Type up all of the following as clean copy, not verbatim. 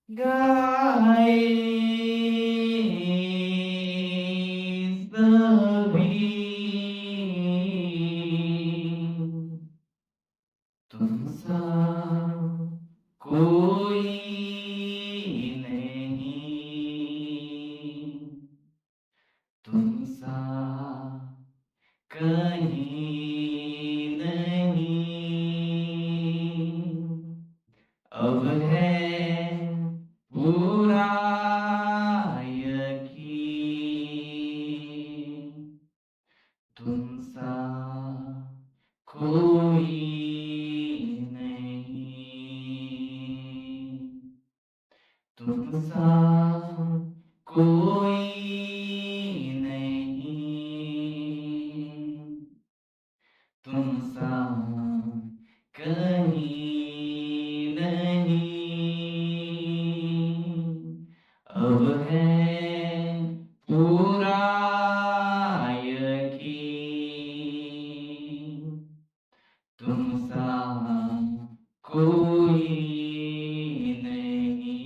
गाए सभी तुम सा कोई नहीं, तुम सा कहीं नहीं। अब है पूरा यकीन, तुम सा कोई नहीं, तुम सा कोई नहीं, तुम सा कहीं नहीं। अब है पूरा यकीन, तुम सा कोई नहीं।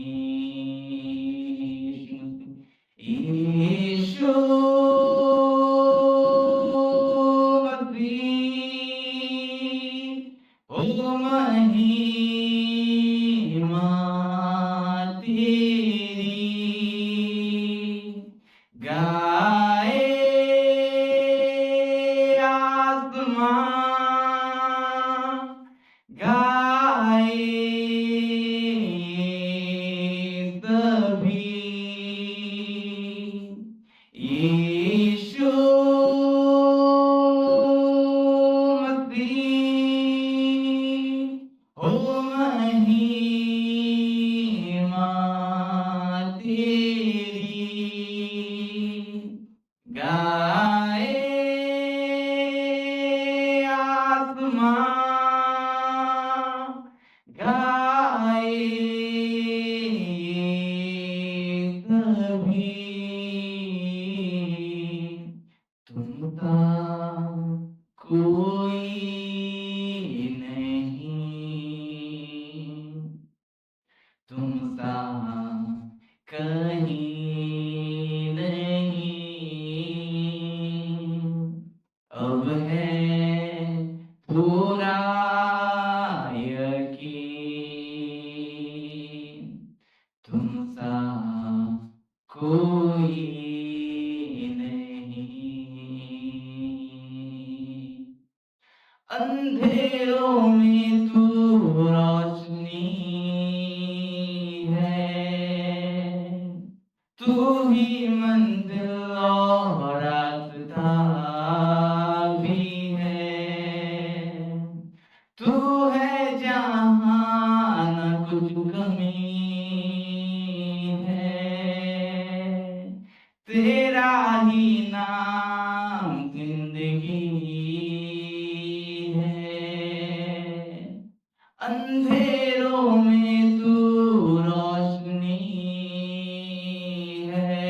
यीशु मसीह ओ महिमा तेरी, गाए आसमां, गाए सभी। यीशु मसीह हो महिमा तेरी, गाए आसमां, गाए सभी। तुम सा कोई नहीं, तुम सा कहीं नहीं। अब है पूरा यकीन, तुम सा कोई नहीं। अंधेरों में तू रोशनी है, तू ही मंजिल और रास्ता भी है। तू है जहाँ न कुछ कमी है, तेरा ही नाम जिंदगी है। अंधेरों में तू रोशनी है,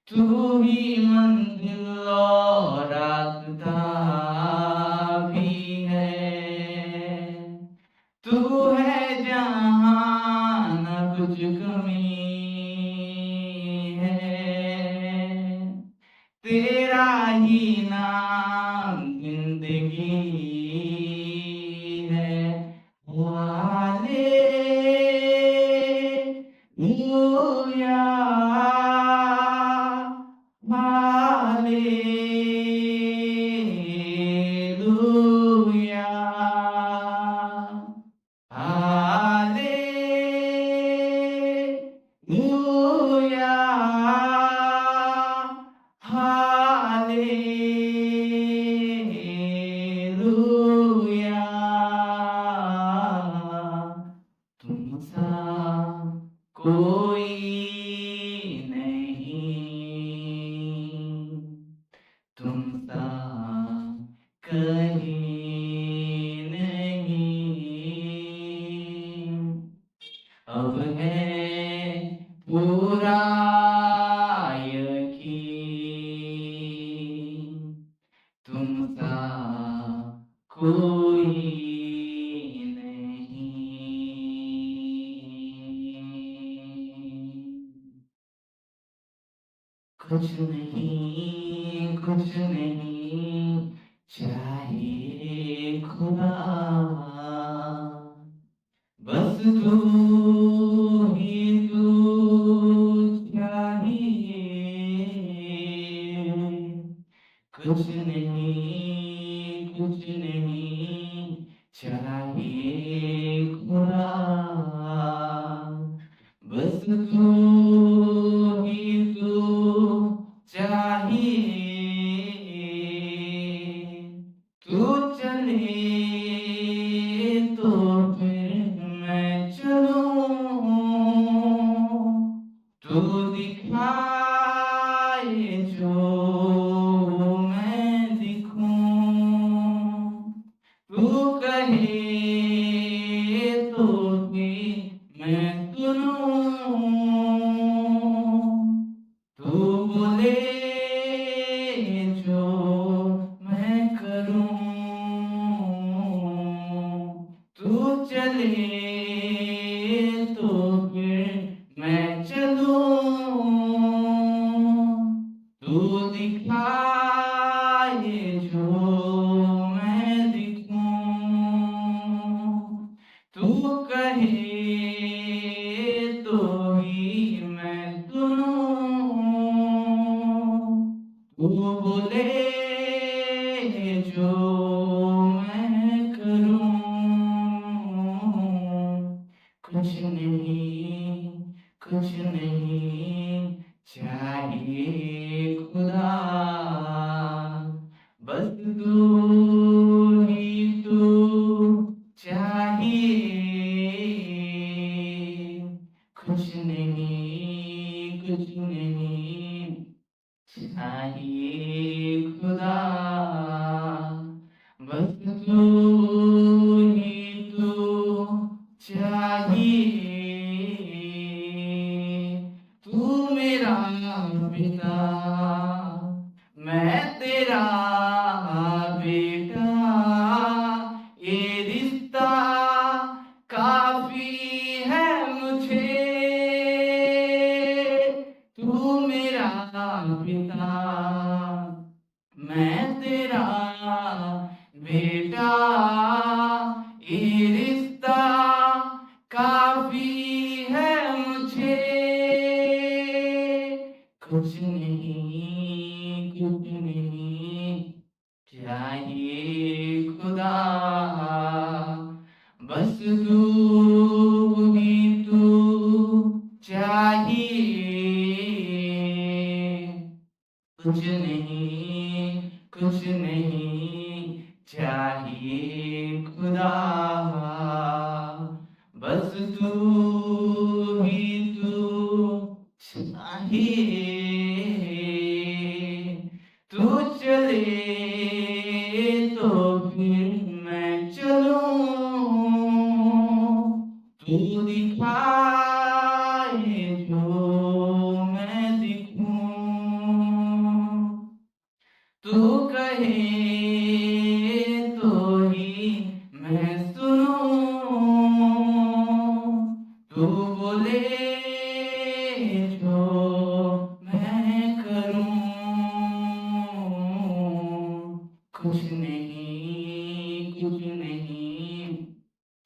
तू ही मंजिल और रास्ता भी है। तू है जहाँ न कुछ कमी है, तेरा ही नाम जिंदगी है। Hallelujah, hallelujah, hallelujah, hallelujah. तुम सा कोई नहीं, तुम सा कहीं नहीं। अब है पूरा यकीन, तुम सा कोई नहीं। कुछ नहीं, कुछ नहीं चाहिए खुदा, बस तू ही तू चाहिए। कुछ नहीं, कुछ नहीं चाहिए खुदा, बस तू ही तू चाहिए। तू चले तो फिर मैं चलूं, तू दिखाए जो मैं दिखूं, तू कहे तो भी मैं सुनूं, तू बोले जो मैं करूं, तू चले तो फिर मैं चलूं, तू दिखाए जो मैं दिखूं, तू कहे तो ही मैं सुनूं, तू बोले जो मैं करूं। कुछ नहीं, कुछ नहीं चाहिए खुदा, बस तू ही तू चाहिए। कुछ नहीं, कुछ नहीं चाहिए खुदा, बस तू ही तू चाहिए। तू मेरा पिता, मैं तेरा बेटा, ये रिश्ता काफी है मुझे। तू मेरा पिता, मैं तेरा बेटा, ये रिश्ता काफी है मुझे। कुछ नहीं, कुछ नहीं चाहिए खुदा, बस तू ही तू चाहिए। कुछ नहीं, कुछ नहीं चाहिए खुदा, बस तू ही तू चाहिए। तू चले तो फिर मैं चलूं, तू दिखाए जो मैं दिखूं, तू कहे तो ही मैं सुनूं, तू बोले जो मैं करूं। कुछ नहीं, कुछ नहीं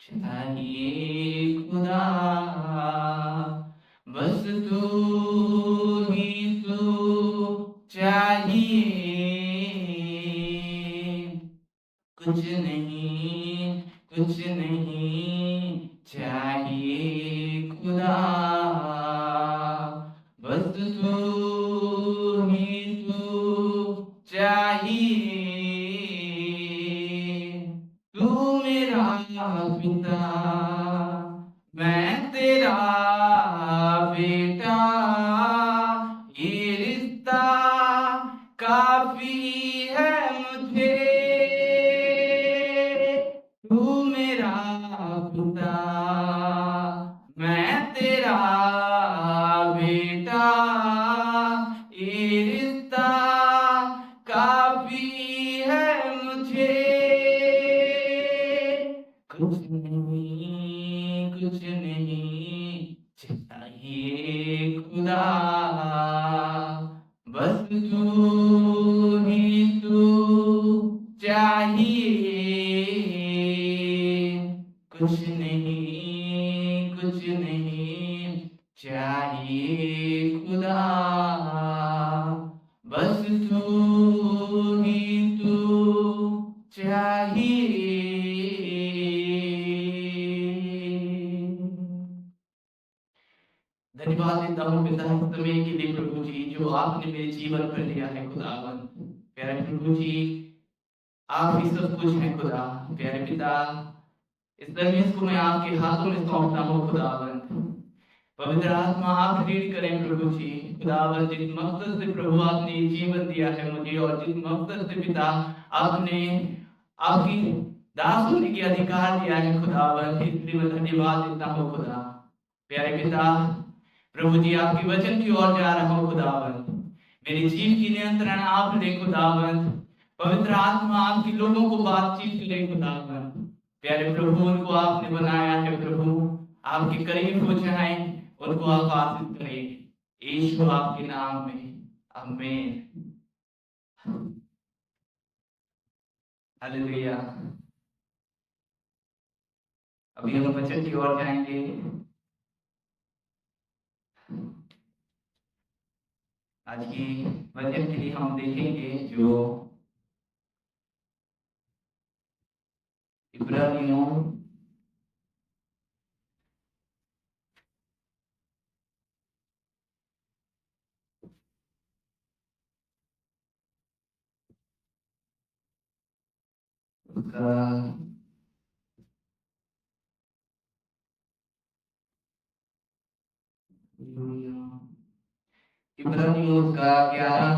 चाहिए खुदा, बस तू ही तू चाहिए। कुछ नहीं, कुछ नहीं चाहिए खुदा, बस तू ही तू चाहिए। तू मेरा पिता, मैं तेरा बेटा, ये रिश्ता काफी है मुझे। तू मेरा पिता, मैं तेरा बेटा, ये रिश्ता काफी है मुझे। कुछ नहीं, कुछ नहीं चाहिए खुदा, बस तू ही तू चाहिए। कुछ नहीं, कुछ नहीं चाहिए खुदा, बस तू ही तू चाहिए। धन्यवाद देता हूँ पिता इस समय के लिए प्रभु जी, जो आपने मेरे जीवन पर लिया है खुदावन। प्यारे प्रभु जी, आप ही सब कुछ हैं खुदा। प्यारे पिता, इस सर्विस को मैं आपके हाथों में सौंपता हूँ खुदावन। पवित्र आत्मा आप लीड करें प्रभु जी। खुदावन, जिस मकसद से प्रभु आपने ये जीवन दिया है मुझे, और जिस मकसद से पिता आपने आपकी दास होने के अधिकार दिया है खुदावन, इसलिए मैं धन्यवाद देता हूँ खुदा। प्यारे पिता, प्रभु जी आपके वचन की ओर जा रहा हूँ खुदावन। मेरे जीव की नियंत्रण आप ले खुदावन। पवित्र आत्मा आपके लोगों को बातचीत करे खुदावन। प्यारे प्रभु, उनको आपने बनाया है प्रभु, आपके करीब हो जाए, उनको आप आशीष करें यीशु आपके नाम में, आमीन। हालेलुया। अभी हम वचन की ओर जाएंगे। आज की वचन के लिए हम देखेंगे जो इब्रानियों उसका इब्रानियों का 11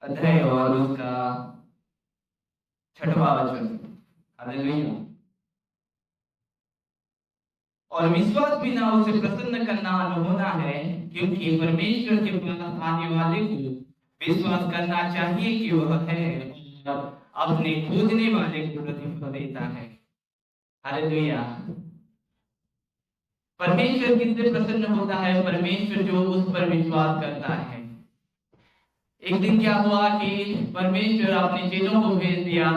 अध्याय और उसका 6वां वचन। हालेलुया। और विश्वास बिना उसे प्रसन्न करना होना है, क्योंकि परमेश्वर के पास आने वाले को विश्वास करना चाहिए कि वह है और अपने खोजने वाले को प्रतिफल देता है। हालेलुया। परमेश्वर किससे प्रसन्न होता है? परमेश्वर जो उस पर विश्वास करता है। एक दिन क्या हुआ कि परमेश्वर अपने चेलों को भेज दिया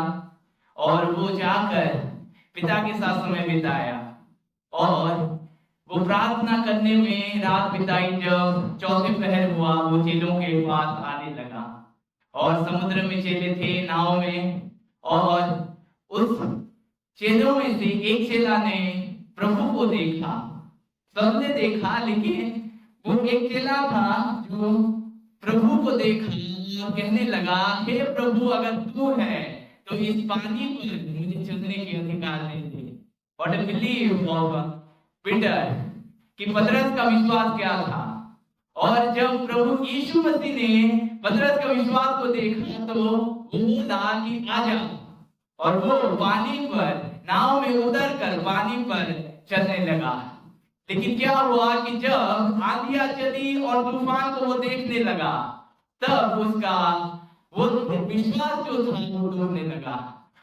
और वो जाकर पिता के साथ समय बिताया, और वो प्रार्थना करने में रात बिताई। जब चौथे पहर हुआ, वो चेलों के पास आने लगा, और समुद्र में चेले थे नाव में, और उस चेलों में से एक चेला ने प्रभु को देखा। सबने देखा, लेकिन वो एक चेला था जो प्रभु को देखा और कहने लगा, हे प्रभु, अगर तू है तो इस पानी पर मुझे चलने के अधिकार दे दे। What a belief of Peter, कि पतरस का विश्वास क्या था। और जब प्रभु यीशु मसीह ने पतरस का विश्वास को देखा तो वो बोला कि आजा, और वो पानी पर, नाव में उतर कर पानी पर चलने लगा। लेकिन क्या हुआ कि जब आंधियां चली और तूफान को वो देखने लगा, तब उसका वो विश्वास जो था वो डूबने लगा,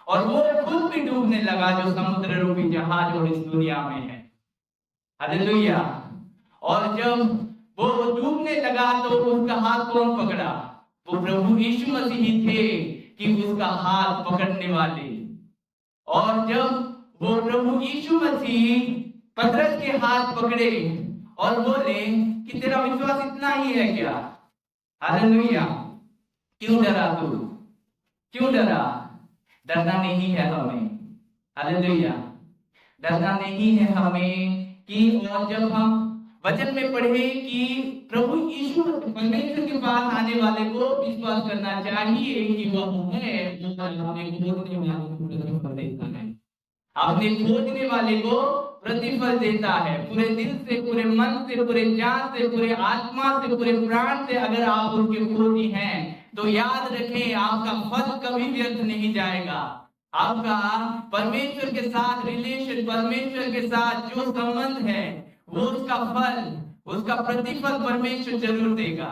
और वो खुद भी डूबने लगा, जो समुद्र रूपी जहाज और इस दुनिया में है। हालेलुया। और जब वो डूबने लगा तो उसका हाथ कौन पकड़ा? वो प्रभु यीशु मसीह ही थे कि उसका हाथ पकड़ने वाले। और जब वो प्रभु यीशु मसीह पतरस के हाथ पकड़े और बोले कि तेरा विश्वास इतना ही है क्या? हालेलुया। क्यों डरा तू? क्यों डरा? डरना नहीं है हमें। हालेलुया। डरना नहीं है हमें। कि और जब हम वचन में पढ़े कि प्रभु यीशु परमेश्वर के पास आने वाले को विश्वास करना चाहिए कि वह है, अपने खोजने वाले को प्रतिफल देता है। अपने खोजने वाले को प्रतिफल देता है। पूरे दिल से, पूरे मन से, पूरे जान से, पूरे आत्मा से, पूरे प्राण से अगर आप उसके खोजी हैं तो याद रखें, आपका फल कभी व्यर्थ नहीं जाएगा। आपका परमेश्वर के साथ रिलेशन, परमेश्वर के साथ जो संबंध है, वो उसका फल, उसका प्रतिफल परमेश्वर जरूर देगा।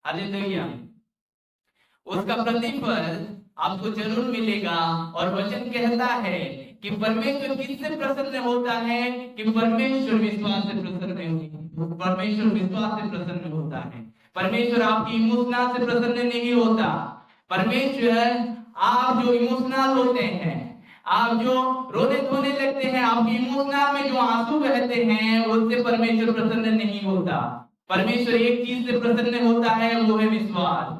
हालेलुया। उसका प्रतिफल आपको जरूर मिलेगा। और वचन कहता है कि परमेश्वर किससे प्रसन्न होता है? कि परमेश्वर विश्वास से परमेश्वर विश्वास से प्रसन्न होता है। परमेश्वर आपकी इमोशनल से प्रसन्न नहीं होता। परमेश्वर, आप जो इमोशनल होते हैं, आप जो रोने धोने लगते हैं, आपकी इमोशनल में जो आंसू बहते हैं, उससे परमेश्वर प्रसन्न नहीं होता। परमेश्वर एक चीज से प्रसन्न होता है, वो है विश्वास।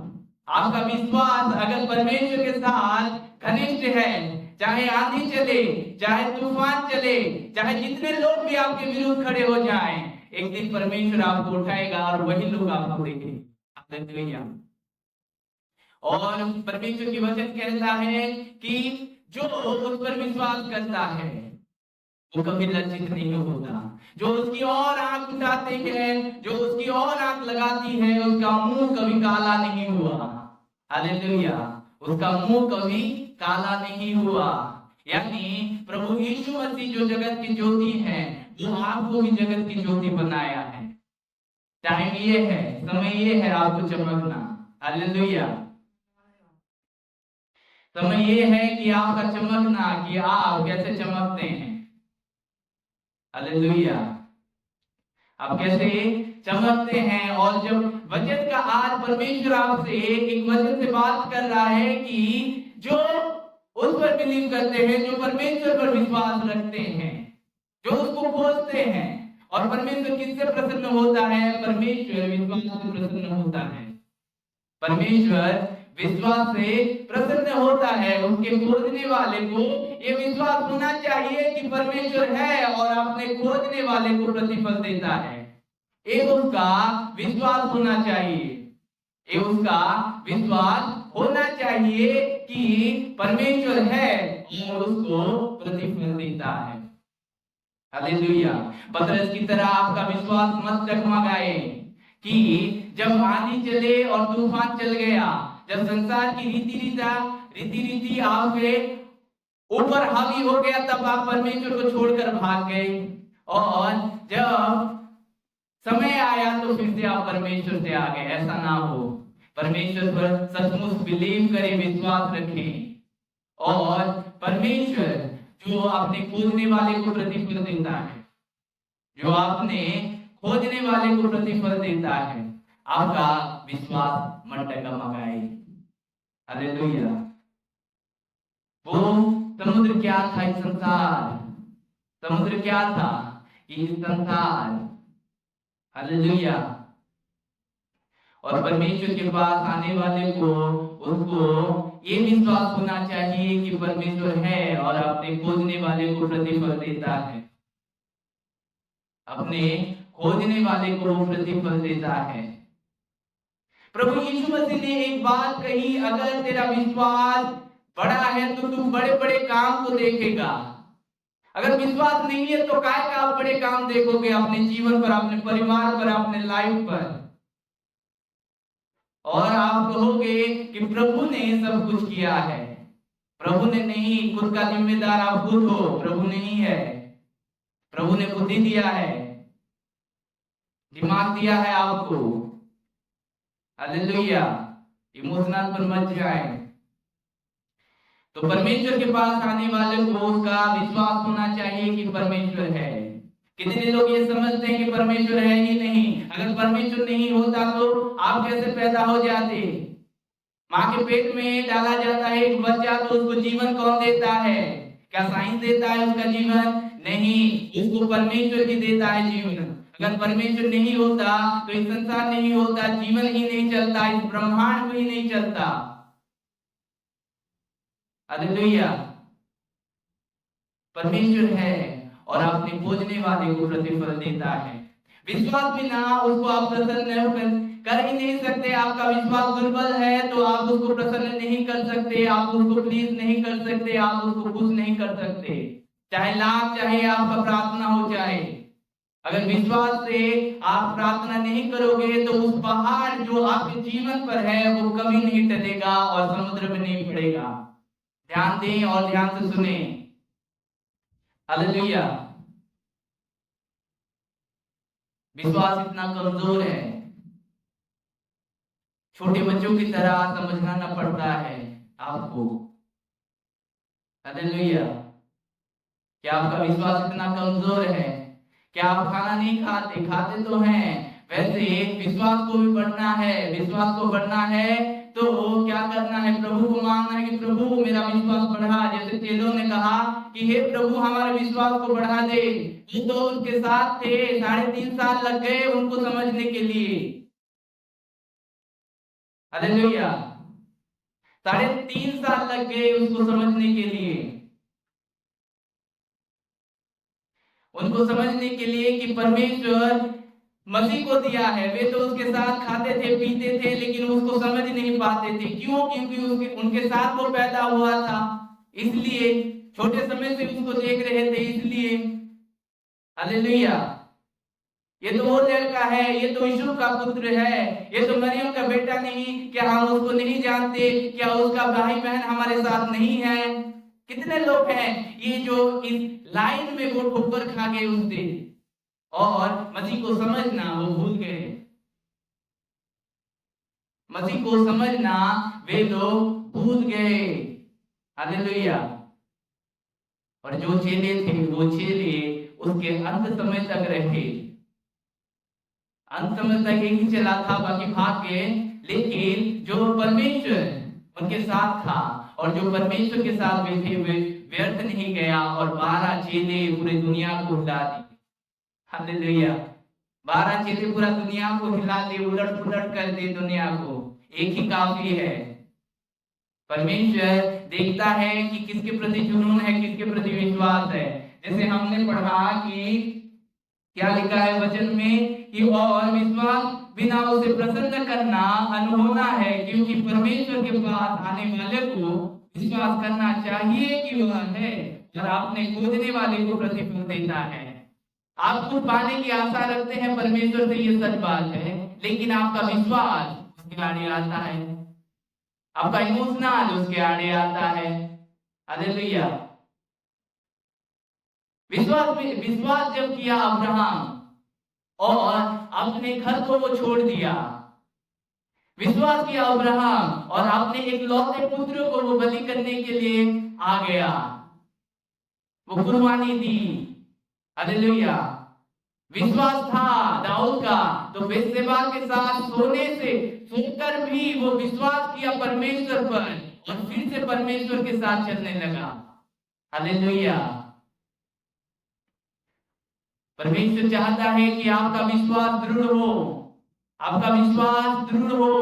आपका विश्वास अगर परमेश्वर के साथ घनिष्ठ है, चाहे आंधी चले, चाहे तूफान चले, चाहे जितने लोग भी आपके विरुद्ध खड़े हो जाएं, एक दिन परमेश्वर आपको उठाएगा और वही लोग आपको देखेंगे। हालेलुया। और परमेश्वर की वचन कहता है कि जो उस पर विश्वास करता है वो कभी लज्जित नहीं होगा। जो उसकी और आंख उठाते हैं, जो उसकी और आंख लगाती है, उसका मुंह कभी काला नहीं हुआ। हालेलुया। उसका मुंह कभी काला नहीं हुआ। यानी प्रभु यीशु मसीह जो जगत की ज्योति है, वो आपको भी जगत की ज्योति बनाया है। टाइम ये है, समय ये है आपको चमकना। हालेलुया। समय ये है कि आपका चमकना, कि आप कैसे चमकते हैं। हालेलुया। आप कैसे चमकते हैं। और जब वचन का आज परमेश्वर आपसे एक वचन से बात कर रहा है कि जो उस पर बिलीव करते हैं, जो परमेश्वर पर विश्वास रखते हैं, जो उसको खोजते हैं। और परमेश्वर किससे प्रसन्न होता है? परमेश्वर विश्वास से प्रसन्न होता है। परमेश्वर विश्वास से प्रसन्न होता है। उनके खोजने वाले को ये विश्वास होना चाहिए कि परमेश्वर है और अपने खोजने वाले को प्रतिफल देता है। एक उसका विश्वास होना चाहिए, एक उसका विश्वास होना चाहिए कि परमेश्वर है और उसको प्रतिफल देता है। हालेलुया। पतरस की तरह आपका विश्वास मत डगमगाए कि जब आंधी चले और तूफान चल गया, जब संसार की रीति आपके ऊपर हावी हो गया, तब आप परमेश्वर को छोड़कर भाग गए। और जब समय आया तो फिर से आप परमेश्वर से आ गए। ऐसा ना हो। परमेश्वर पर सचमुच बिलीव करें, विश्वास रखें। और परमेश्वर जो अपने खोजने वाले को प्रतिफल देता है, जो आपने खोजने वाले को प्रतिफल देता है, आपका विश्वास मत डगमगाए। हालेलुया। वो समुद्र क्या था? इस संसार। समुद्र क्या था? इस संसार। हालेलुया। और परमेश्वर के पास आने वाले को, उसको ये विश्वास होना चाहिए कि परमेश्वर है और अपने खोजने वाले को प्रतिफल देता है। अपने खोजने वाले को वो प्रतिफल देता है। प्रभु यीशु मसीह ने एक बात कही, अगर तेरा विश्वास बड़ा है तो तू बड़े बड़े काम को देखेगा। अगर विश्वास नहीं है तो काय का आप बड़े काम देखोगे अपने जीवन पर, अपने परिवार पर, अपने लाइफ पर। और आप कहोगे कि प्रभु ने सब कुछ किया है। प्रभु ने नहीं, खुद का जिम्मेदार आप खुद हो, प्रभु नहीं है। प्रभु ने बुद्धि दिया है, दिमाग दिया है आपको। हालेलुया। इमोशनल पर मत जाए। तो परमेश्वर के पास आने वाले को उसका विश्वास होना चाहिए कि परमेश्वर है। कितने लोग ये समझते हैं कि परमेश्वर है ही नहीं। अगर परमेश्वर नहीं होता तो आप कैसे पैदा हो जाते? माँ के पेट में डाला जाता है एक बच्चा, तो उसको जीवन कौन देता है? क्या साइंस देता है उसका जीवन? नहीं, उसको परमेश्वर ही देता है जीवन। अगर परमेश्वर नहीं होता तो इस संसार नहीं होता, जीवन ही नहीं चलता, इस ब्रह्मांड ही नहीं चलता। हालेलुया। परमेश्वर है और अपने खोजने वाले को प्रतिफल देता है। विश्वास बिना उसको आप प्रसन्न कर ही नहीं सकते। आपका विश्वास दुर्बल है तो आप उसको प्रसन्न नहीं कर सकते, आप उसको प्लीज नहीं कर सकते, आप उसको खुश नहीं कर सकते। चाहे लाख, चाहे आपका प्रार्थना हो जाए, अगर विश्वास से आप प्रार्थना नहीं करोगे तो उस पहाड़ जो आपके जीवन पर है वो कभी नहीं टलेगा और समुद्र में नहीं पड़ेगा। ध्यान दें और ध्यान से सुने। हालेलुया। विश्वास इतना कमजोर है, छोटे बच्चों की तरह समझना पड़ता है। आपको? हालेलुया। क्या आपका विश्वास इतना कमजोर है? क्या आप खाना नहीं खाते? खाते तो हैं। वैसे विश्वास को भी बढ़ना है। विश्वास को बढ़ना है तो क्या करना है? प्रभु को मांगना है कि प्रभु मेरा विश्वास बढ़ा। जैसे चेलों ने कहा कि हे प्रभु हमारे विश्वास को बढ़ा दे। ये तो उनके साथ थे, 3.5 साल लग गए उनको समझने के लिए। हालेलुया। 3.5 साल लग गए उसको समझने के लिए। उनको समझने के लिए कि परमेश्वर मसीह को दिया है। वे तो उसके साथ खाते थे पीते थे लेकिन उसको समझ नहीं पाते थे। क्यों? क्योंकि उनके साथ वो पैदा हुआ था, इसलिए छोटे समय से उसको देख रहे थे, इसलिए। हालेलुया। ये तो वो लड़का है, ये तो यीशु का पुत्र है, ये तो मरियम का बेटा नहीं। क्या हम उसको नहीं जानते? क्या उसका भाई बहन हमारे साथ नहीं है? कितने लोग हैं ये जो इस लाइन में वो ठोकर खा गए उस दिन और मसीह को समझना वो भूल गए। मसीह को समझना वे लोग भूल गए। हालेलुया। और जो चेले थे वो चेले उसके अंत समय तक रहे। अंत समय तक एक ही चला था, बाकी भाग गए। लेकिन जो परमेश्वर उनके साथ था और जो परमेश्वर के साथ वे थे वे व्यर्थ नहीं गया और 12 चेले पूरी दुनिया को हिला दी। हालेलुया। 12 चेले पूरा दुनिया को हिला दे, उलट पुलट कर दे दुनिया को। एक ही काफी है। परमेश्वर देखता है कि किसके प्रति जुनून है, किसके प्रति विश्वास है। जैसे हमने पढ़ा कि क्या लिखा है वचन में कि और विश्वास बिना उसे प्रसन्न करना अनहोना है, क्योंकि परमेश्वर के पास आने वाले को विश्वास करना चाहिए कि वह है और आपने खोजने वाले को प्रतिफल देता है। आप कुछ पाने की आशा रखते हैं परमेश्वर से, ये सच बात है, लेकिन आपका विश्वास उसके आड़े आता है, आपका इमोशनल उसके आड़े आता है। हालेलुया। विश्वास जब किया अब्राहम और अपने घर को वो छोड़ दिया, विश्वास किया अब्राहम और अपने एक लौते पुत्र को वो बलि करने के लिए आ गया, वो कुर्बानी दी। हालेलुया। विश्वास था दाऊद का, तो बेतशेबा के साथ सोकर भी वो विश्वास किया परमेश्वर पर और फिर से परमेश्वर के साथ चलने लगा। हालेलुया। परमेश्वर चाहता है कि आपका विश्वास दृढ़ हो, आपका विश्वास दृढ़ हो।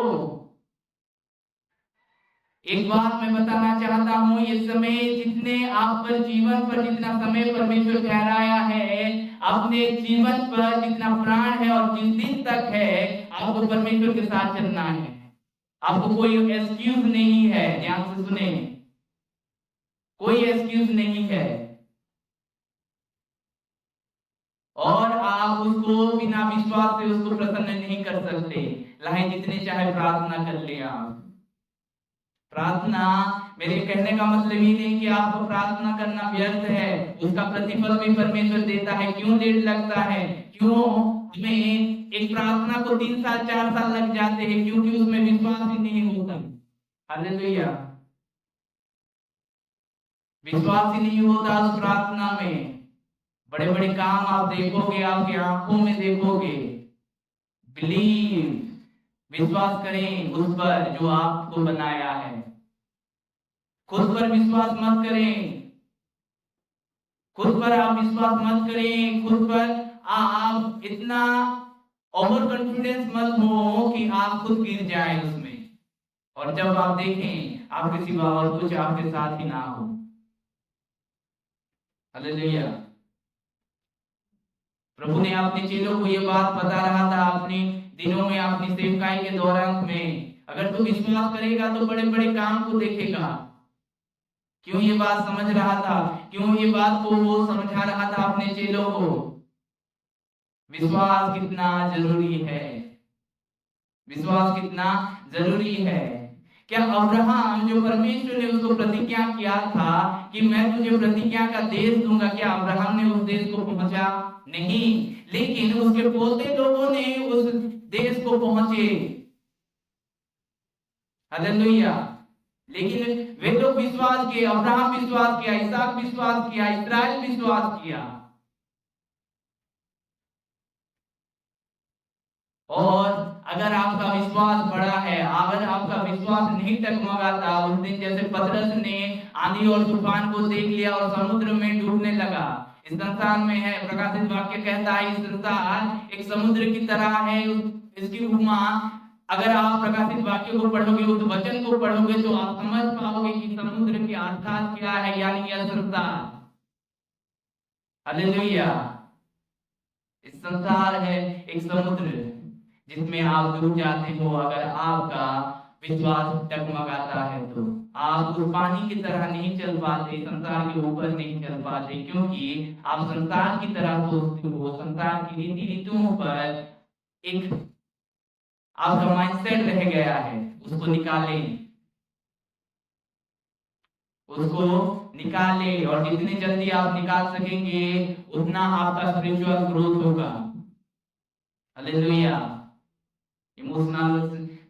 एक बात मैं बताना चाहता हूं, ये समय जितने आप पर जीवन पर जितना समय परमेश्वर ठहराया है, अपने जीवन पर जितना प्राण है और जिस दिन तक है, आपको परमेश्वर के साथ चलना है। आपको कोई एक्सक्यूज नहीं है। ध्यान से सुने, कोई एक्सक्यूज नहीं है और आप उसको बिना विश्वास से उसको प्रसन्न नहीं कर सकते। चाहे जितने चाहे प्रार्थना कर ले आप। प्रार्थना, मेरे कहने का मतलब ये नहीं कि आपको प्रार्थना करना व्यर्थ है, उसका प्रतिफल भी परमेश्वर देता है। क्यों लेट लगता है? क्यों हमें एक प्रार्थना को 3 साल 4 साल लग जाते हैं? क्योंकि उसमें विश्वास ही नहीं होता। हालेलुया। विश्वास ही नहीं होता उस प्रार्थना में। बड़े बड़े काम आप देखोगे, आपकी आंखों में देखोगे। बिलीव, विश्वास करें उस पर जो आपको बनाया है। खुद पर विश्वास मत करें, खुद पर आप विश्वास मत करें। खुद पर आप इतना ओवर कॉन्फिडेंस मत हो कि आप खुद गिर जाएं उसमें और जब आप देखें आपके सिवा और कुछ आपके साथ ही ना हो। हालेलुया। प्रभु ने अपने चेलों को ये बात बता रहा था अपने दिनों में, अपनी सेवकाई के दौरान में, अगर तू विश्वास करेगा तो बड़े बड़े काम को देखेगा। क्यों ये बात समझ रहा था? क्यों ये बात को वो समझा रहा था अपने चेलों को? विश्वास कितना जरूरी है, विश्वास कितना जरूरी है। क्या अब्राहम, जो परमेश्वर ने उसको प्रतिज्ञा किया था कि मैं तुझे प्रतिज्ञा का देश दूंगा, क्या अब्राहम ने उस देश को पहुंचा? नहीं, लेकिन उसके पोते लोगों ने उस देश को पहुंचे। हालेलुया। लेकिन वे लोग विश्वास किए, अब्राहम विश्वास किया, इसहाक विश्वास किया, इस्राएल विश्वास किया। और अगर आपका विश्वास बड़ा है, अगर आपका विश्वास नहीं टकमगाता, उस दिन जैसे पतरस ने आंधी और तूफान को देख लिया और समुद्र में डूबने लगा। इस संसार में है, प्रकाशित वाक्य कहता है, इस संसार एक समुद्र की तरह है। इसकी उपमा, अगर आप प्रकाशित वाक्य को पढ़ोगे, उस वचन को पढ़ोगे, तो आप समझ पाओगे कि समुद्र की अर्थात क्या है, यानी यह संसार। हालेलुया। इस संसार है एक समुद्र जिसमें आप डूब जाते हो। अगर आपका विश्वास डगमगाता है तो आप उस पानी की तरह नहीं चल पाते, संसार के ऊपर नहीं चल पाते, क्योंकि आप संसार की तरह सोचते हो। संसार की रीति रीतियों पर एक आपका माइंडसेट रह गया है। उसको निकालें, उसको निकालें, और जितनी जल्दी आप निकाल सकेंगे उतना आपका स्पिरिचुअल ग्रोथ होगा। हालेलुया। इमोशनल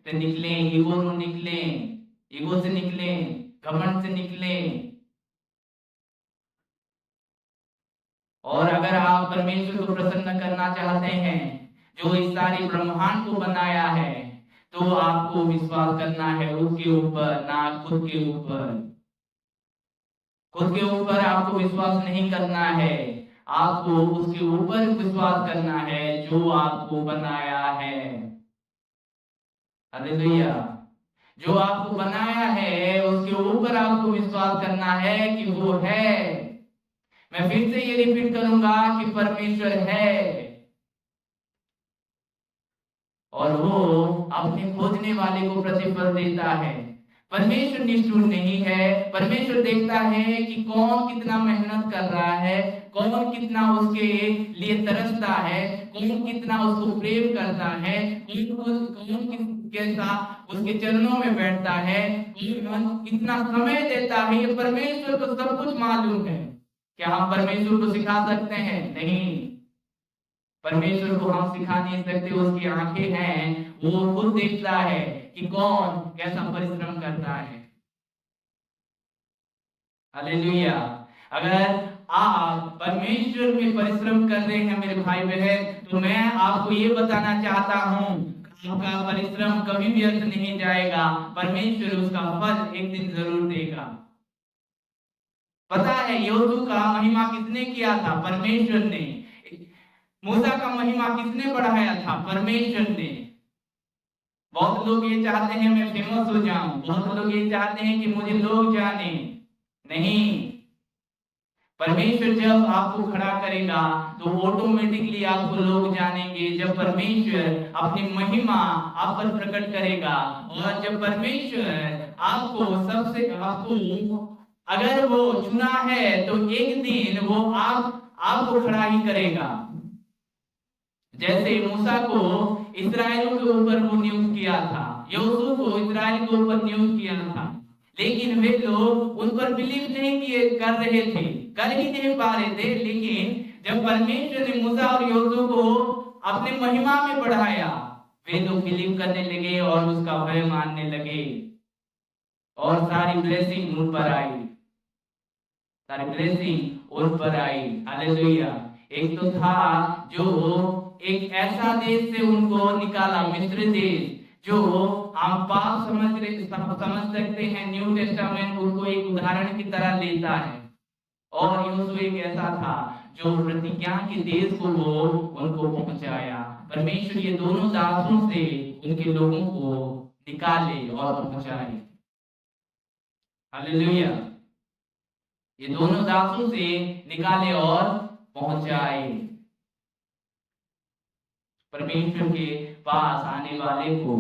से निकले, ईगो से निकले, ईगो से निकले, घमंड से निकले। और अगर आप परमेश्वर को प्रसन्न करना चाहते हैं, जो इस सारे ब्रह्मांड को बनाया है, तो आपको विश्वास करना है उसके ऊपर, ना खुद के ऊपर। खुद के ऊपर आपको विश्वास नहीं करना है, आपको उसके ऊपर विश्वास करना है जो आपको बनाया है। हालेलुया। जो आपको बनाया है उसके ऊपर आपको विश्वास करना है कि वो है। मैं फिर से ये रिपीट करूंगा कि परमेश्वर है, और वो अपने खोजने वाले को प्रतिफल देता है। परमेश्वर निष्ठुर नहीं है। परमेश्वर देखता है कि कौन कितना मेहनत कर रहा है, कौन कितना उसके लिए तरसता है, कौन कितना उसको प्रेम करता है, कौन कैसा उसके चरणों में बैठता है, कौन कितना समय देता है। ये परमेश्वर को सब कुछ मालूम है। क्या हम परमेश्वर को सिखा सकते हैं? नहीं। परमेश्वर को हम सिखा नहीं सकते, उसकी आंखें हैं, वो खुद देखता है कि कौन कैसा परिश्रम करता है। हालेलुया। अगर आप परमेश्वर में परिश्रम कर रहे हैं मेरे भाई बहन, तो मैं आपको ये बताना चाहता हूँ, आपका परिश्रम कभी व्यर्थ नहीं जाएगा। परमेश्वर उसका फल एक दिन जरूर देगा। पता है यहोशू का महिमा किसने किया था? परमेश्वर ने। मूसा का महिमा किसने बढ़ाया था? परमेश्वर ने। बहुत लोग ये चाहते हैं मैं फेमस हो जाऊं, बहुत लोग ये चाहते हैं कि मुझे लोग जाने। नहीं, परमेश्वर जब आपको खड़ा करेगा तो ऑटोमेटिकली आपको लोग जानेंगे। जब परमेश्वर अपनी महिमा आप पर प्रकट करेगा, और जब परमेश्वर आपको अगर वो चुना है तो एक दिन वो आपको खड़ा ही करेगा। जैसे मूसा को इस्राएलियों के ऊपर वो नियुक्त किया था, यहोशू को इस्राएल के ऊपर नियुक्त किया था, लेकिन वे लोग उन पर बिलीव नहीं कर रहे थे, कर ही नहीं पा रहे थे। लेकिन जब परमेश्वर ने मूसा और यहोशू को अपने महिमा में बढ़ाया, वे लोग बिलीव करने लगे और उसका भय मानने लगे, और सारी ब्लेसिंग उन पर आई, सारी ब्लेसिंग उन पर आई। हालेलुया। एक तो था जो एक ऐसा देश से उनको निकाला, मिस्र देश, जो हम पाप समझ सकते हैं। न्यू टेस्टामेंट उनको एक उदाहरण की तरह लेता है। और यहोशू एक ऐसा था जो प्रतिज्ञा के देश को वो उनको पहुंचाया। परमेश्वर ये दोनों दासों से उनके लोगों को निकाले और पहुंचाए। हालेलुया। ये दोनों दासों से निकाले और पहुंचाए। परमेश्वर के पास आने वाले को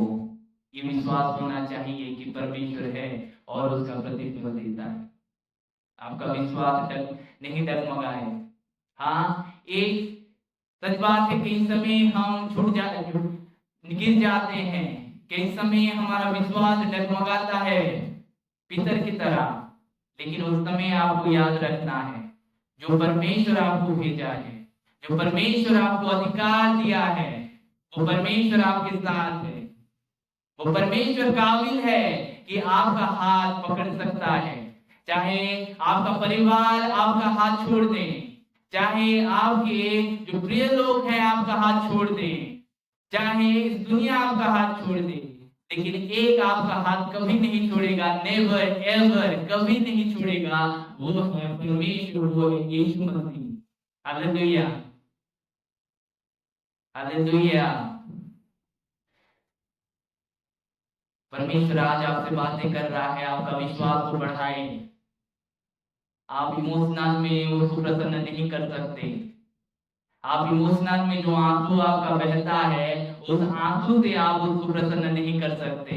ये विश्वास होना चाहिए कि परमेश्वर है और उसका प्रतिफल देता है। आपका विश्वास नहीं डगमगाए। हाँ, एक सच बात है, कई समय हम गिर जाते हैं, कई समय हमारा विश्वास डगमगाता है पितर की तरह, लेकिन उस समय आपको याद रखना है, जो परमेश्वर आपको भेजा है, जो परमेश्वर आपको अधिकार दिया है, वो परमेश्वर आपके साथ है। वो परमेश्वर काबिल है कि आपका हाथ पकड़ सकता है। चाहे आपका परिवार आपका हाथ छोड़ दे, चाहे आपके जो प्रिय लोग हैं आपका हाथ छोड़ दे, चाहे इस दुनिया आपका हाथ छोड़ दे, लेकिन एक आपका हाथ कभी नहीं छोड़ेगा, नेवर एवर, कभी नहीं छोड़ेगा। वो है परमेश्वर, वो है यीशु मसीह। Hallelujah, hallelujah. परमेश्वर आज आपसे बातें कर रहा है, आपका विश्वास को बढ़ाए। आप इमोशनल में उसको प्रसन्न नहीं कर सकते। आप इमोशनल में जो आंसू आपका बहता है, उस आंसू से आप उसको प्रसन्न नहीं कर सकते।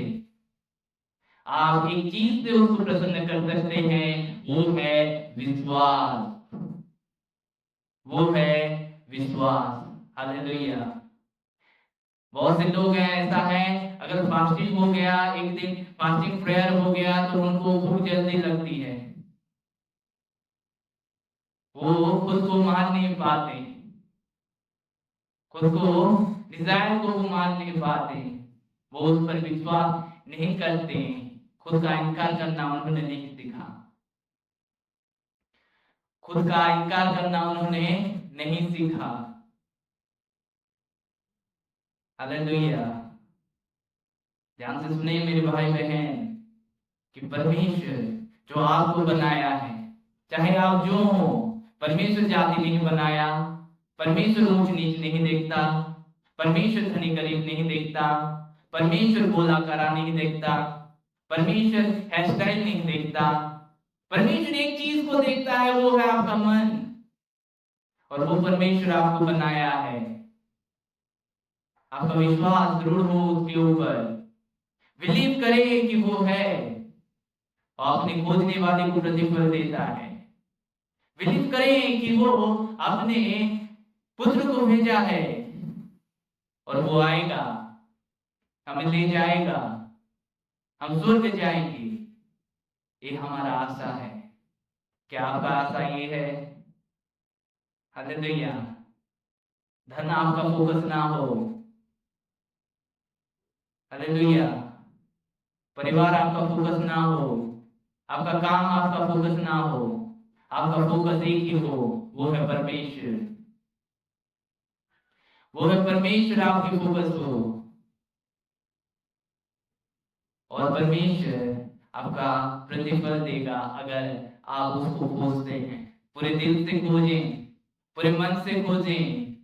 आप एक चीज से उसको प्रसन्न कर सकते हैं, वो है विश्वास, वो है विश्वास। हालेलुया। बहुत से लोग हैं, ऐसा है, अगर फास्टिंग हो गया, एक दिन फास्टिंग प्रेयर हो गया तो उनको भूख जल्दी लगती है, वो खुद को मान नहीं पाते, खुद को डिजायर को वो मान नहीं पाते, वो उस पर विश्वास नहीं करते। खुद का इनकार करना उन्होंने नहीं सीखा, खुद का इनकार करना उन्होंने नहीं सीखा। हालेलुया। ध्यान से सुने मेरे भाई बहन, कि परमेश्वर जो आपको बनाया है, चाहे आप जो हो, परमेश्वर जाति नहीं बनाया, परमेश्वर ऊंच नीच नहीं देखता, परमेश्वर धनी गरीब नहीं देखता, परमेश्वर गोला करा नहीं देखता, परमेश्वर हेयर स्टाइल नहीं देखता। परमेश्वर एक चीज को देखता है, वो है आपका मन, और वो परमेश्वर आपको बनाया है। आपका विश्वास दृढ़ हो उसके ऊपर, बिलीव करें कि वो है, और अपने खोजने वाले को प्रतिफल देता है। बिलीव करें कि वो अपने पुत्र को भेजा है, और वो आएगा, हमें ले जाएगा, हम स्वर्ग जाएंगे। ये हमारा आशा है। क्या आपका आशा ये है? हालेलुया। धन आपका फोकस ना हो, हालेलुया। परिवार आपका फोकस ना हो, आपका काम आपका फोकस ना हो, आपका फोकस एक ही हो, वो है परमेश्वर, वो है परमेश्वर आपकी फोकस हो। और परमेश्वर आपका प्रतिफल देगा अगर आप उसको खोजते हैं। पूरे दिल से खोजें, पूरे मन से खोजें,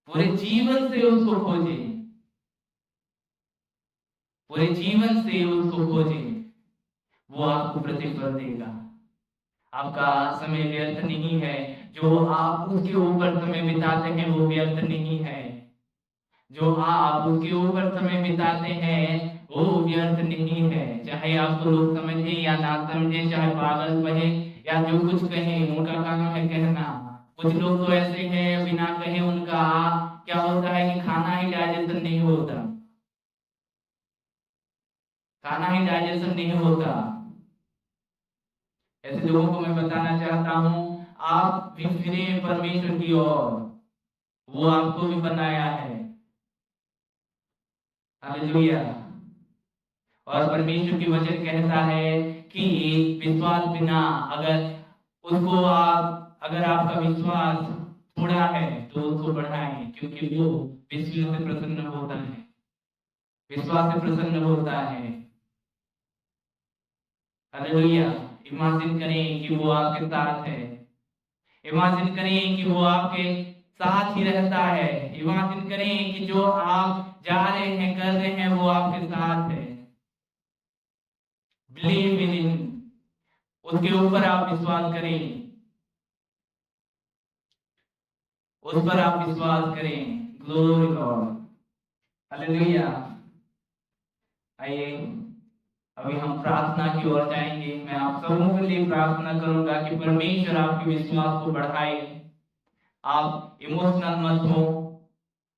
पूरे जीवन से उसको खोजें, पूरे जीवन से उसको खोजें, वो आपको प्रतिफल देगा। आपका समय व्यर्थ नहीं है, जो आप उसके ऊपर समय बिताते हैं वो व्यर्थ नहीं है, जो आप उसके ऊपर समय बिताते हैं वो व्यर्थ नहीं है। चाहे आपको लोग समझे या ना समझे, चाहे पागल कहे या जो कुछ कहे, उनका काम है कहना। कुछ लोग तो ऐसे हैं, बिना कहे उनका क्या होता है कि खाना ही डाइजेशन नहीं होता, खाना ही डाइजेशन नहीं होता। ऐसे लोगों को मैं बताना चाहता हूँ, आप भी फिरें परमेश्वर की ओर, वो आपको भी बनाया है। हालेलुया। और परमेश्वर की वचन कहता है कि विश्वास बिना, अगर आपका विश्वास थोड़ा है तो उसको बढ़ाएं, क्योंकि वो विश्वास से प्रसन्न होता है, विश्वास से प्रसन्न होता है। हालेलुया। इमेजिन करें कि वो आपके साथ है, इमेजिन करें कि वो आपके साथ ही रहता है, इमेजिन करें कि जो आप जा रहे हैं, कर रहे हैं, वो आपके साथ है। बिलीव इन, उसके ऊपर आप विश्वास करें, उस पर आप विश्वास करें। Glory God, hallelujah. आइए अभी हम प्रार्थना की ओर जाएंगे। मैं आप सबों के लिए प्रार्थना करूंगा कि परमेश्वर आपके विश्वास को बढ़ाए। आप इमोशनल मत हो,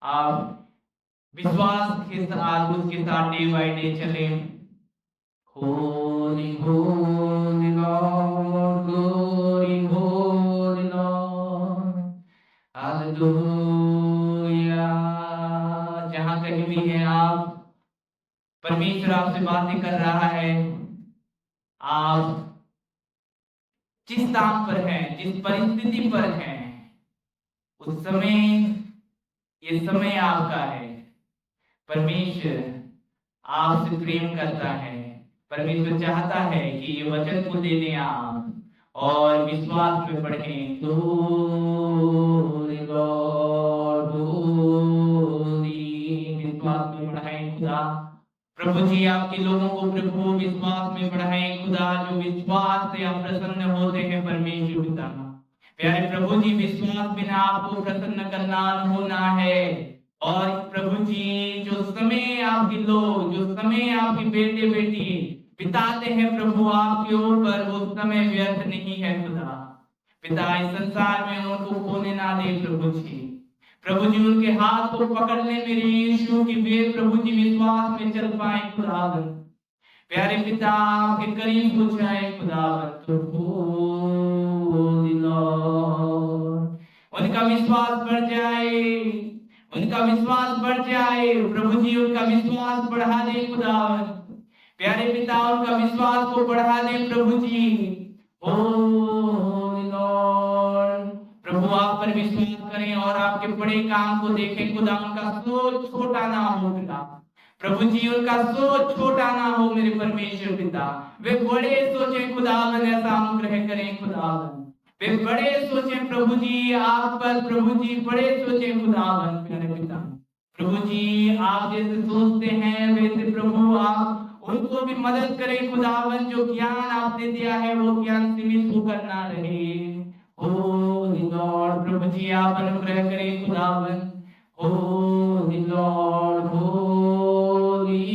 आप विश्वास के साथ उसके साथ डे बाय डे चले। Holi Holi Lord, glory Holi Lord, hallelujah. जहां कहीं भी हैं आप, परमेश्वर आपसे बातें कर रहा है। आप जिस स्थान पर हैं, जिस परिस्थिति पर हैं, उस समय, ये समय आपका है। परमेश्वर आपसे प्रेम करता है। परमेश्वर चाहता है कि ये वचन को लेने आप और विश्वास में पढ़ें। विश्वास में बढ़ाएं खुदा। प्रभु जी आपके लोगों को प्रभु विश्वास में बढ़ाएं खुदा, जो विश्वास से आप प्रसन्न होते हैं परमेश्वर पिता। प्यारे प्रभु जी, विश्वास बिना आपको प्रसन्न करना होना है। और प्रभु जी, जो समय आपके लोग, जो समय आपके बेटे बेटी बिताते हैं प्रभु आपके ऊपर, वो समय व्यर्थ नहीं है खुदा। पिता, इस संसार में उनको खोने ना दे प्रभु जी। प्रभु जी, उनके हाथ को पकड़ ले मेरे यीशु की, वे प्रभु जी विश्वास में चल पाए खुदावन। प्यारे पिता, आपके करीब हो जाए खुदावन। उनका विश्वास बढ़ जाए, उनका विश्वास बढ़ जाए प्रभु जी, उनका विश्वास बढ़ा दे खुदावन। प्यारे पिता, उनका विश्वास को बढ़ा दे प्रभु जी। ओ लॉर्ड, प्रभु आप पर विश्वास करें और आपके बड़े काम को देखें खुदा। उनका सोच छोटा ना हो पिता। प्रभु जी, उनका सोच छोटा ना हो मेरे परमेश्वर पिता। वे बड़े सोचें खुदावन, ऐसा अनुग्रह करें खुदावन। वे बड़े सोचें प्रभु जी आप पर, प्रभु जी बड़े सोचें खुदावन प्यारे पिता। प्रभु जी, आप जैसे सोचते हैं वैसे प्रभु आप उनको भी मदद करें खुदावन। जो ज्ञान आपने दिया है वो ज्ञान सीमित होकर ना रहे। होली लॉर्ड, प्रभु जी आप अनुग्रह करें खुदावन। Holi Lord, Holi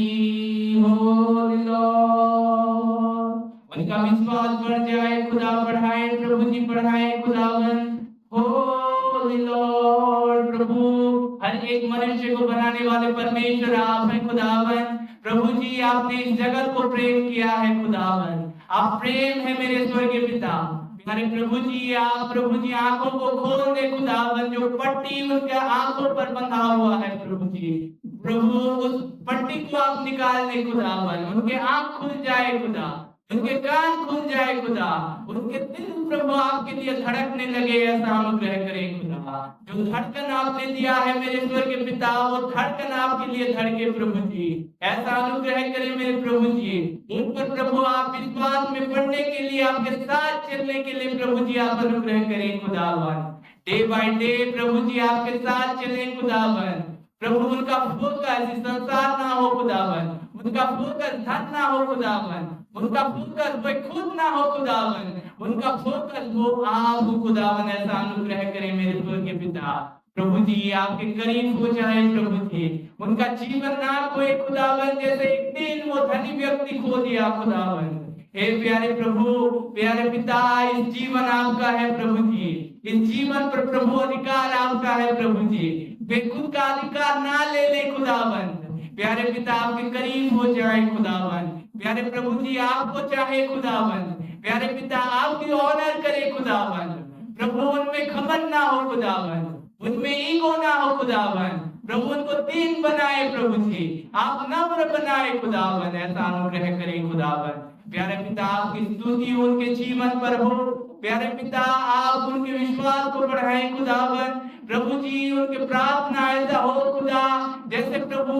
Holi Lord. उनका विश्वास बढ़ जाए खुदा, बढ़ाए प्रभु जी, बढ़ाए खुदावन। होली लॉर्ड, प्रभु हर एक मनुष्य को बनाने वाले परमेश्वर आप हैं खुदावन। प्रभु जी, आपने इस जगत को प्रेम किया है खुदावन। आप प्रेम है मेरे स्वर्गीय पिता। प्यारे प्रभु जी, आप प्रभु जी आंखों को खोल दे खुदावन। जो पट्टी उनके आंखों पर बंधा हुआ है प्रभु जी, प्रभु उस पट्टी को आप निकाल दे खुदावन। उनके आंख खुल जाए खुदा, उनके कान खुल जाए खुदा, उनके दिल प्रभु आपके लिए धड़कने लगे, ऐसा अनुग्रह करें खुदा। जो धड़कन आपने दिया है मेरे स्वर्गीय पिता, वो धड़कन आपके लिए धड़के प्रभु जी, ऐसा अनुग्रह करें मेरे प्रभु जी। उन पर प्रभु आप विश्वास में बढ़ने के लिए, आपके साथ चलने के लिए प्रभु जी आप अनुग्रह करें खुदावन। डे बाय डे प्रभु जी आपके साथ चले खुदावन। प्रभु उनका फोकस इस संसार ना हो खुदावन, उनका फोकस धन ना हो खुदावन, उनका फोकस वे खुद ना हो खुदावन, उनका फोकस वो आप हो खुदावन। ऐसा अनुग्रह करें मेरे स्वर्गीय पिता। प्रभु जी आपके करीब हो जाए प्रभु जी, उनका जीवन ना खोए खुदावन, जैसे एक दिन वो धनी व्यक्ति खो दिया खुदावन। हे प्यारे प्रभु, प्यारे पिता, इस जीवन आपका है प्रभु जी, इस जीवन पर प्रभु अधिकार आपका है प्रभु जी। वे खुद का अधिकार ना ले ले खुदावन। प्यारे पिता आपके करीब हो जाए खुदावन। प्यारे प्रभु जी आपको चाहे खुदावन। प्यारे पिता आपकी ऑनर करे खुदावन। प्रभु उनमें खबर ना हो खुदावन, उनमें ईगो ना हो खुदावन। प्रभु उनको दीन बनाए प्रभु जी, आप नम्र बनाए खुदावन, ऐसा अनुग्रह करें खुदावन। प्यारे पिता आपकी स्तुति उनके जीवन पर हो। प्यारे पिता आप उनके विश्वास को बढ़ाएं खुदावन। प्रभु जी उनके प्रार्थना ऐसा हो खुदा, जैसे प्रभु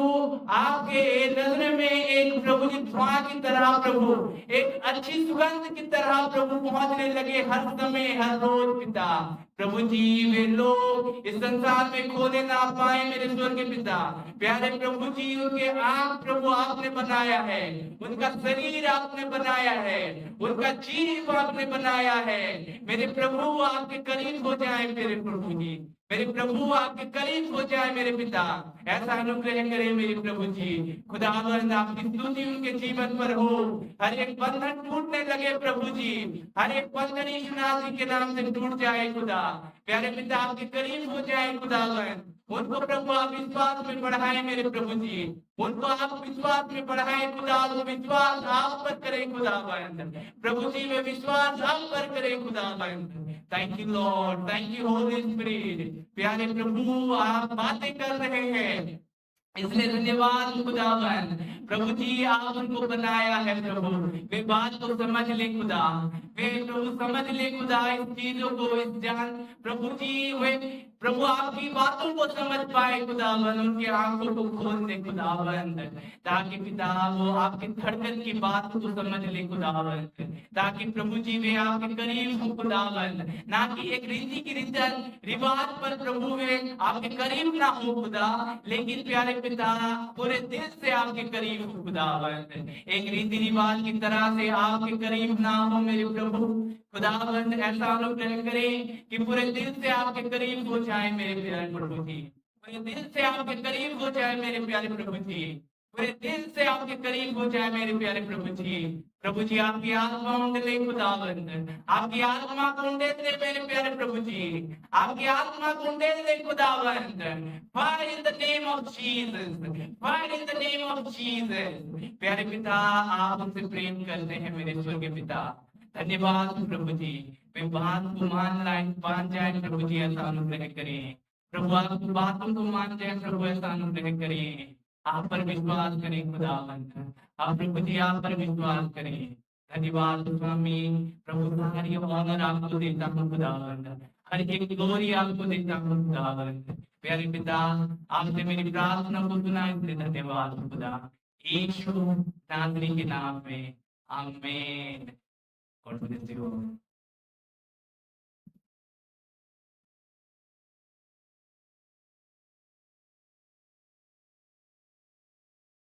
आपके नजर में एक प्रभु जी धुआं की तरह, प्रभु एक अच्छी सुगंध की तरह प्रभु पहुंचने लगे हर समय हर रोज पिता। प्रभु जी वे लोग इस संसार में खोने ना पाए मेरे स्वर्गीय पिता। प्यारे प्रभु जी उनके आंख प्रभु आपने बनाया है, उनका शरीर आपने बनाया है, उनका जीव आपने बनाया है। मेरे प्रभु आपके करीब हो जाए मेरे प्रभु जी, मेरे प्रभु आपके करीब हो जाए मेरे पिता, ऐसा अनुग्रह करे मेरे प्रभु जी। खुदावंद आपकी स्तुति उनके जीवन पर हो। हर एक बंधन टूटने लगे प्रभु जी, हर एक बंधन यीशु मसीह के नाम से टूट जाए खुदा। प्यारे पिता आपके करीब हो जाए खुदावंद। उनको प्रभु आप विश्वास में बढ़ाए मेरे प्रभु जी, उनको आप विश्वास में बढ़ाए खुदा। वो विश्वास आप पर करें खुदावंद। प्रभु जी वे विश्वास आप पर करें खुदावंद। Thank you Lord, thank you Holi spirit. प्यारे प्रभु आप बातें कर रहे हैं, इसलिए धन्यवाद खुदावन। प्रभु जी आप उनको बनाया है प्रभु, वे बात को समझ ले खुदा, वे प्रभु समझ ले खुदा इस चीजों को, इस जान प्रभु जी वे प्रभु आपकी बातों को समझ पाए खुदावन, उनकी आंखों को खोल दे खुदावन, ताकि पिता वो आपकी धड़कन की बात को समझ ले खुदावन, ताकि प्रभु जी वे आपके करीब हो खुदावन, ना कि एक रीति की रिवाज पर प्रभु वे आपके करीब ना हो खुदा, लेकिन प्यारे पिता पूरे दिल से आपके करीब हो खुदावन, एक रीति रिवाज की तरह से आपके करीब ना हो मेरे प्रभु खुदावन। ऐसा अनुग्रह करें कि पूरे दिल से आपके करीब हो जाए मेरे प्यारे प्रभु जी, पूरे दिल से आपके करीब हो जाए मेरे प्यारे प्रभु जी, पूरे दिल से आपके करीब हो जाए मेरे प्यारे प्रभु जी। प्रभु जी आपकी आत्मा उंडले खुदावंद, आपकी आत्मा को उंडेल दे मेरे प्यारे प्रभु जी, आपकी आत्मा को उंडेल दे खुदावंद। Fire in the name of Jesus, fire in the name of Jesus। प्यारे पिता आप हमसे प्रेम करते हैं मेरे स्वर्गीय पिता, धन्यवाद प्रभु जी, वे बात को मान जाए प्रभु जी, ऐसा अनुग्रह करें प्रभु, आपकी बातों को मान जाए प्रभु, ऐसा अनुग्रह करें, आप पर विश्वास करें खुदावन, आप प्रभु जी आप पर विश्वास करें। धन्यवाद स्वामी प्रभु, सारी ऑनर आपको देता हूँ खुदावन, हर एक ग्लोरी आपको देता हूँ खुदावन। प्यारे पिता आपने मेरी प्रार्थना को सुना, इसलिए धन्यवाद खुदा, यीशु नासरी के नाम में, आमीन। God bless you.